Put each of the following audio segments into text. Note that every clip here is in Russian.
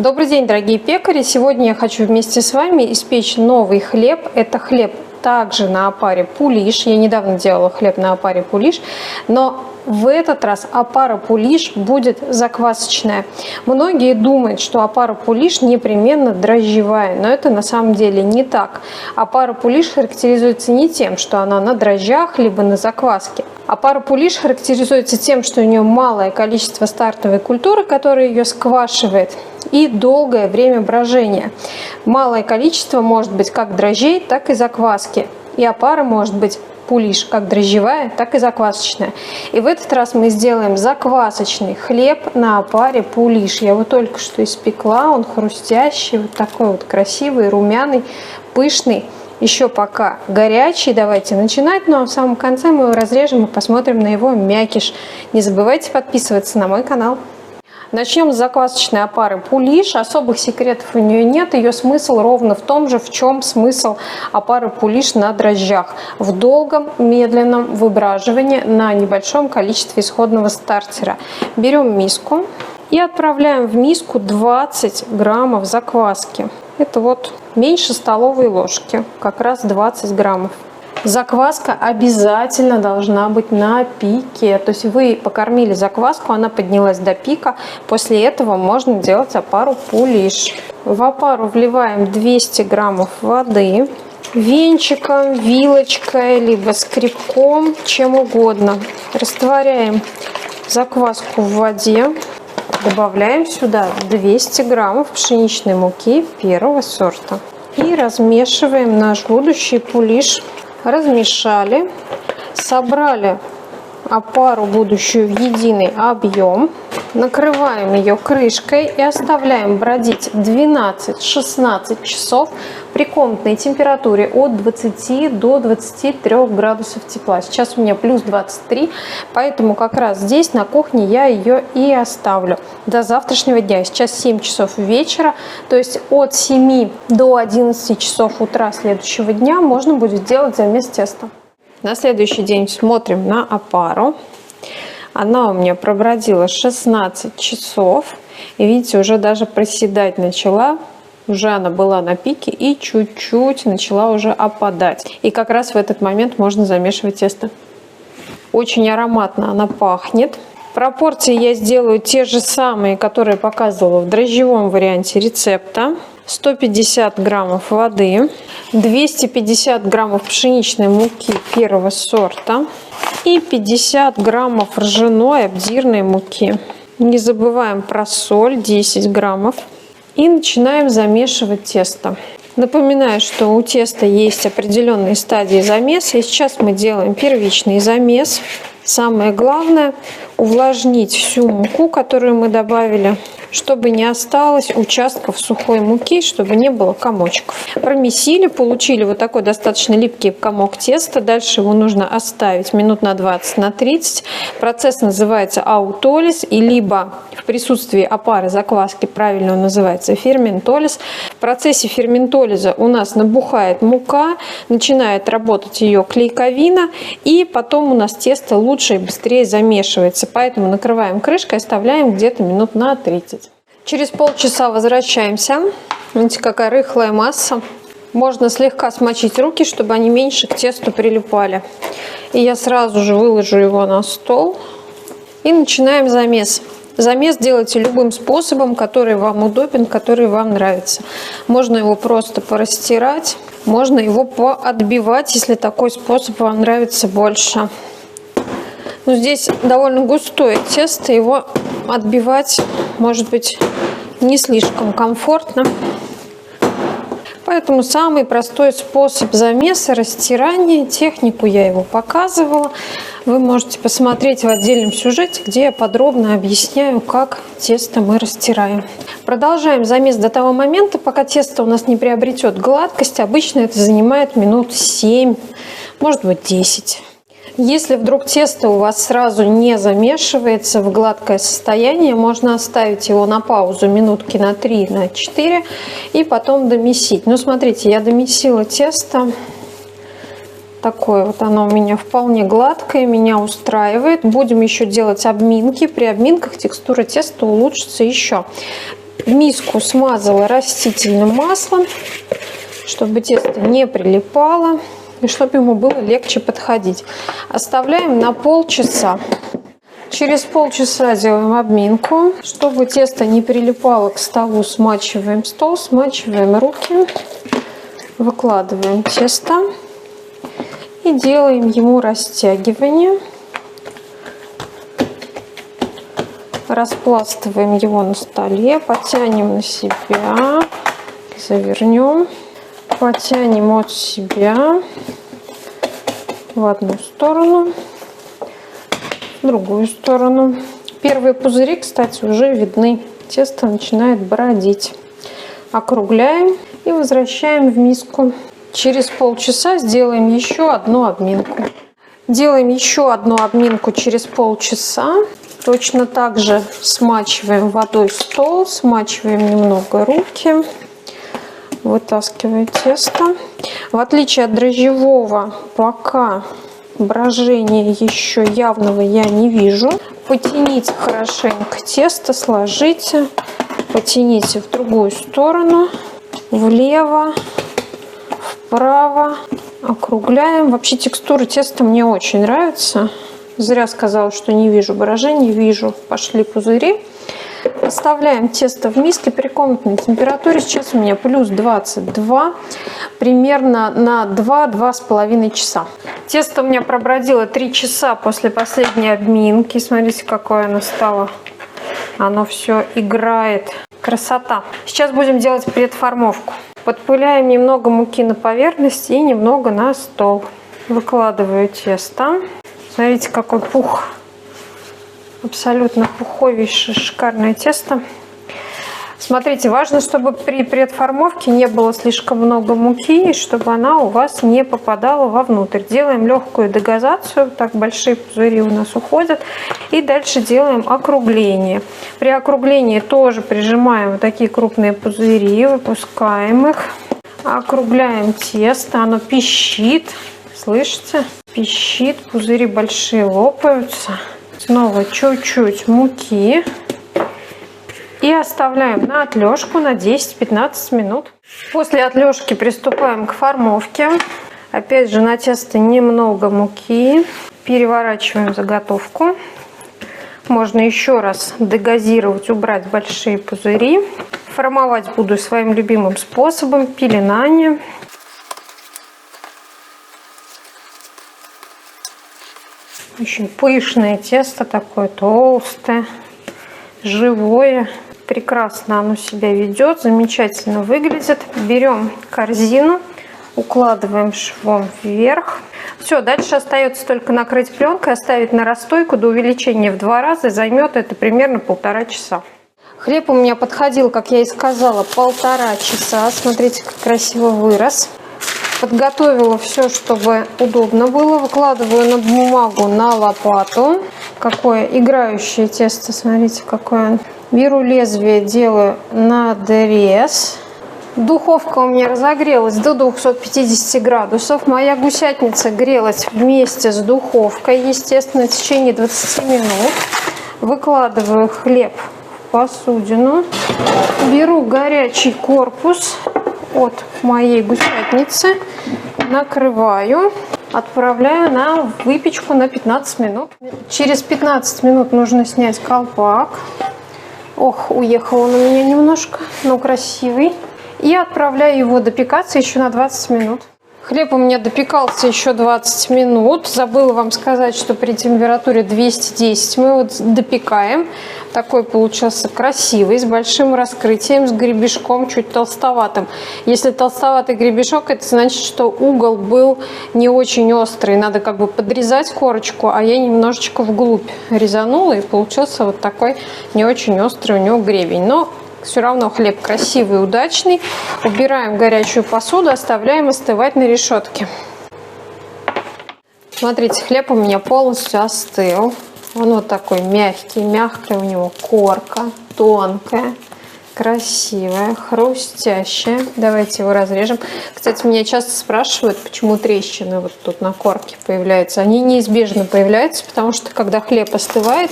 Добрый день, дорогие пекари! Сегодня я хочу вместе с вами испечь новый хлеб. Это хлеб также на опаре пулиш. Я недавно делала хлеб на опаре пулиш, но в этот раз опара пулиш будет заквасочная. Многие думают, что опара пулиш непременно дрожжевая, но это на самом деле не так. Опара пулиш характеризуется не тем, что она на дрожжах либо на закваске. Опара пулиш характеризуется тем, что у нее малое количество стартовой культуры, которая ее сквашивает, и долгое время брожения. Малое количество может быть как дрожжей, так и закваски. И опара может быть пулиш как дрожжевая, так и заквасочная. И в этот раз мы сделаем заквасочный хлеб на опаре пулиш. Я его только что испекла, он хрустящий, вот такой вот красивый, румяный, пышный. Еще пока горячий, давайте начинать, но в самом конце мы его разрежем и посмотрим на его мякиш. Не забывайте подписываться на мой канал. Начнем с заквасочной опары пулиш. Особых секретов у нее нет. Ее смысл ровно в том же, в чем смысл опары пулиш на дрожжах. В долгом, медленном выбраживании на небольшом количестве исходного стартера. Берем миску и отправляем в миску 20 граммов закваски. Это вот меньше столовой ложки, как раз 20 граммов. Закваска обязательно должна быть на пике. То есть вы покормили закваску, она поднялась до пика. После этого можно делать опару пулиш. В опару вливаем 200 граммов воды. Венчиком, вилочкой, либо скребком, чем угодно. Растворяем закваску в воде. Добавляем сюда 200 граммов пшеничной муки первого сорта. И размешиваем наш будущий пулиш. Размешали, собрали опару будущую в единый объем, накрываем ее крышкой и оставляем бродить 12-16 часов при комнатной температуре от 20 до 23 градусов тепла. Сейчас у меня плюс 23, поэтому как раз здесь на кухне я ее и оставлю до завтрашнего дня. Сейчас 7 часов вечера, то есть от 7 до 11 часов утра следующего дня можно будет делать замес теста. На следующий день смотрим на опару. Она у меня пробродила 16 часов. И видите, уже даже проседать начала. Уже она была на пике и чуть-чуть начала уже опадать. И как раз в этот момент можно замешивать тесто. Очень ароматно она пахнет. Пропорции я сделаю те же самые, которые показывала в дрожжевом варианте рецепта. 150 граммов воды, 250 граммов пшеничной муки первого сорта и 50 граммов ржаной обдирной муки. Не забываем про соль, 10 граммов. И начинаем замешивать тесто. Напоминаю, что у теста есть определенные стадии замеса. И сейчас мы делаем первичный замес. Самое главное – увлажнить всю муку, которую мы добавили, чтобы не осталось участков сухой муки, чтобы не было комочков. Промесили, получили вот такой достаточно липкий комок теста. Дальше его нужно оставить минут на 20-30. Процесс называется аутолиз, и либо в присутствии опары закваски, правильно он называется, ферментолиз. В процессе ферментолиза у нас набухает мука, начинает работать ее клейковина, и потом у нас тесто лучше и быстрее замешивается. Поэтому накрываем крышкой, оставляем где-то минут на 30. Через полчаса возвращаемся. Видите, какая рыхлая масса. Можно слегка смочить руки, чтобы они меньше к тесту прилипали. И я сразу же выложу его на стол. И начинаем замес. Замес делайте любым способом, который вам удобен, который вам нравится. Можно его просто порастирать, можно его поотбивать, если такой способ вам нравится больше. Но здесь довольно густое тесто, его отбивать может быть не слишком комфортно. Поэтому самый простой способ замеса – растирание. Технику я его показывала. Вы можете посмотреть в отдельном сюжете, где я подробно объясняю, как тесто мы растираем. Продолжаем замес до того момента, пока тесто у нас не приобретет гладкость. Обычно это занимает минут 7, может быть 10. Если вдруг тесто у вас сразу не замешивается в гладкое состояние, можно оставить его на паузу минутки на 3-4 и потом домесить. Ну, смотрите, я домесила тесто. Такое вот оно у меня вполне гладкое, меня устраивает. Будем еще делать обминки. При обминках текстура теста улучшится еще. Миску смазала растительным маслом, чтобы тесто не прилипало и чтобы ему было легче подходить. Оставляем на полчаса. Через полчаса делаем обминку. Чтобы тесто не прилипало к столу, смачиваем стол, смачиваем руки. Выкладываем тесто и делаем ему растягивание. Распластываем его на столе, потянем на себя, завернем, потянем от себя в одну сторону, в другую сторону. Первые пузыри, кстати, уже видны. Тесто начинает бродить. Округляем и возвращаем в миску. Через полчаса сделаем еще одну обминку. Делаем еще одну обминку через полчаса. Точно так же смачиваем водой стол, смачиваем немного руки, вытаскиваем тесто. В отличие от дрожжевого, пока брожения еще явного я не вижу. Потяните хорошенько тесто, сложите, потяните в другую сторону, влево, вправо, округляем. Вообще текстура теста мне очень нравится. Зря сказала, что не вижу брожения. Вижу, пошли пузыри. Оставляем тесто в миске при комнатной температуре. Сейчас у меня плюс 22. Примерно на 2-2,5 часа. Тесто у меня пробродило 3 часа после последней обминки. Смотрите, какое оно стало. Оно все играет. Красота. Сейчас будем делать предформовку. Подпыляем немного муки на поверхность и немного на стол. Выкладываю тесто. Смотрите, какой пух. Абсолютно пуховейшее, шикарное тесто. Смотрите, важно, чтобы при предформовке не было слишком много муки, и чтобы она у вас не попадала вовнутрь. Делаем легкую дегазацию. Так, большие пузыри у нас уходят. И дальше делаем округление. При округлении тоже прижимаем вот такие крупные пузыри, выпускаем их. Округляем тесто. Оно пищит. Слышите? Пищит, пузыри большие лопаются. Снова чуть-чуть муки. И оставляем на отлежку на 10-15 минут. После отлежки приступаем к формовке. Опять же на тесто немного муки. Переворачиваем заготовку. Можно еще раз дегазировать, убрать большие пузыри. Формовать буду своим любимым способом – пеленание. Очень пышное тесто, такое толстое, живое. Прекрасно оно себя ведет, замечательно выглядит. Берем корзину, укладываем швом вверх. Все, дальше остается только накрыть пленкой, оставить на расстойку до увеличения в 2 раза. Займет это примерно 1,5 часа. Хлеб у меня подходил, как я и сказала, 1,5 часа. Смотрите, как красиво вырос. Подготовила все, чтобы удобно было. Выкладываю на бумагу на лопату. Какое играющее тесто, смотрите, какое. Беру лезвие, делаю надрез. Духовка у меня разогрелась до 250 градусов. Моя гусятница грелась вместе с духовкой, естественно, в течение 20 минут. Выкладываю хлеб в посудину. Беру горячий корпус от моей гусятницы, накрываю, отправляю на выпечку на 15 минут. Через 15 минут нужно снять колпак. Ох, уехал он у меня немножко, но красивый. И отправляю его допекаться еще на 20 минут. Хлеб у меня допекался еще 20 минут. Забыла вам сказать, что при температуре 210 мы его допекаем. Такой получился красивый, с большим раскрытием, с гребешком чуть толстоватым. Если толстоватый гребешок, это значит, что угол был не очень острый. Надо как бы подрезать корочку, а я немножечко вглубь резанула, и получился вот такой не очень острый у него гребень. Но все равно хлеб красивый, удачный. Убираем горячую посуду, оставляем остывать на решетке. Смотрите, хлеб у меня полностью остыл. Он вот такой мягкий, мягкая у него корка, тонкая, красивая, хрустящая. Давайте его разрежем. Кстати, меня часто спрашивают, почему трещины вот тут на корке появляются. Они неизбежно появляются, потому что когда хлеб остывает,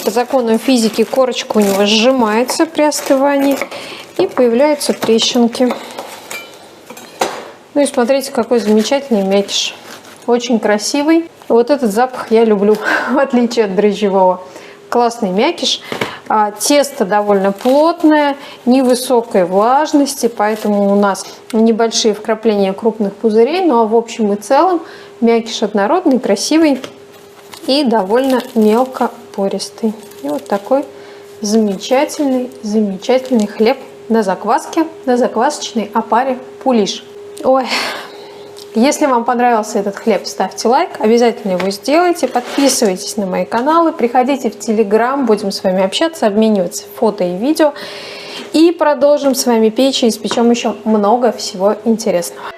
по законам физики корочка у него сжимается при остывании и появляются трещинки. Ну и смотрите, какой замечательный мякиш. Очень красивый. Вот этот запах я люблю, в отличие от дрожжевого. Классный мякиш. Тесто довольно плотное, невысокой влажности, поэтому у нас небольшие вкрапления крупных пузырей. Ну а в общем и целом мякиш однородный, красивый и довольно мелко пористый. И вот такой замечательный хлеб на закваске, на заквасочной опаре Пулиш. Ой, если вам понравился этот хлеб, ставьте лайк, обязательно его сделайте, подписывайтесь на мои каналы, приходите в Телеграм, будем с вами общаться, обмениваться фото и видео. И продолжим с вами печь и испечем еще много всего интересного.